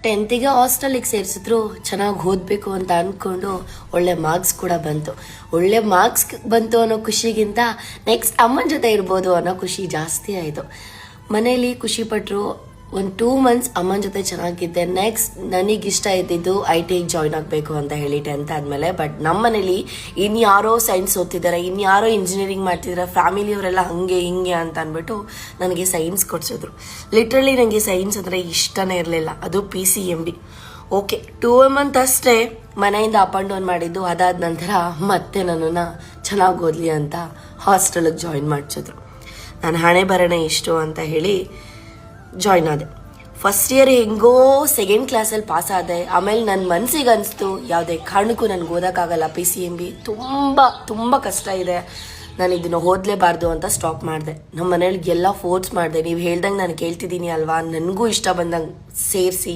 10ಗೆ ಹಾಸ್ಟೆಲಿಗೆ ಸೇರಿಸಿದ್ರು, ಚೆನ್ನಾಗಿ ಓದಬೇಕು ಅಂತ ಅಂದ್ಕೊಂಡು ಒಳ್ಳೆ ಮಾರ್ಕ್ಸ್ ಕೂಡ ಬಂತು. ಒಳ್ಳೆ ಮಾರ್ಕ್ಸ್ ಬಂತು ಅನ್ನೋ ಖುಷಿಗಿಂತ ನೆಕ್ಸ್ಟ್ ಅಮ್ಮನ ಜೊತೆ ಇರ್ಬೋದು ಅನ್ನೋ ಖುಷಿ ಜಾಸ್ತಿ ಆಯಿತು. ಮನೇಲಿ ಖುಷಿಪಟ್ಟರು. ಒಂದು 2 ಮಂತ್ಸ್ ಅಮ್ಮನ ಜೊತೆ ಚೆನ್ನಾಗಿದ್ದೆ. ನೆಕ್ಸ್ಟ್ ನನಗಿಷ್ಟ ಇದ್ದಿದ್ದು ITಗೆ ಜಾಯ್ನ್ ಆಗಬೇಕು ಅಂತ ಹೇಳಿ 10th ಆದಮೇಲೆ. ಬಟ್ ನಮ್ಮ ಮನೇಲಿ ಇನ್ಯಾರೋ ಸೈನ್ಸ್ ಓದ್ತಿದ್ದಾರೆ, ಇನ್ಯಾರೋ ಇಂಜಿನಿಯರಿಂಗ್ ಮಾಡ್ತಿದ್ದಾರೆ, ಫ್ಯಾಮಿಲಿಯವರೆಲ್ಲ ಹಾಗೆ ಹಿಂಗೆ ಅಂತ ಅಂದ್ಬಿಟ್ಟು ನನಗೆ ಸೈನ್ಸ್ ಕೊಡಿಸಿದ್ರು. ಲಿಟ್ರಲಿ ನನಗೆ ಸೈನ್ಸ್ ಅಂದರೆ ಇಷ್ಟನೇ ಇರಲಿಲ್ಲ, ಅದು PCMB. ಓಕೆ, 2 ಮಂತ್ ಅಷ್ಟೇ ಮನೆಯಿಂದ ಅಪ್ ಆ್ಯಂಡ್ ಡೌನ್ ಮಾಡಿದ್ದು. ಅದಾದ ನಂತರ ಮತ್ತೆ ನನ್ನನ್ನು ಚೆನ್ನಾಗಿ ಓದಲಿ ಅಂತ ಹಾಸ್ಟೆಲಿಗೆ ಜಾಯಿನ್ ಮಾಡಿಸಿದ್ರು. ನಾನು ಹಣೆ ಬರನೇ ಇಷ್ಟು ಅಂತ ಹೇಳಿ ಜಾಯ್ನ್ ಆದೆ. ಫಸ್ಟ್ ಇಯರ್ ಹೆಂಗೋ ಸೆಕೆಂಡ್ ಕ್ಲಾಸಲ್ಲಿ ಪಾಸ್ ಆದೆ. ಆಮೇಲೆ ನನ್ನ ಮನಸ್ಸಿಗೆ ಅನಿಸ್ತು ಯಾವುದೇ ಕಾರಣಕ್ಕೂ ನನಗೆ ಓದೋಕ್ಕಾಗಲ್ಲ, PCMB ತುಂಬ ಕಷ್ಟ ಇದೆ, ನಾನು ಇದನ್ನು ಓದಲೇಬಾರ್ದು ಅಂತ ಸ್ಟಾಪ್ ಮಾಡಿದೆ. ನಮ್ಮ ಮನೇಲಿ ಎಲ್ಲ ಫೋರ್ಸ್ ಮಾಡಿದೆ. ನೀವು ಹೇಳ್ದಂಗೆ ನಾನು ಕೇಳ್ತಿದ್ದೀನಿ ಅಲ್ವಾ, ನನಗೂ ಇಷ್ಟ ಬಂದಂಗೆ ಸೇರಿಸಿ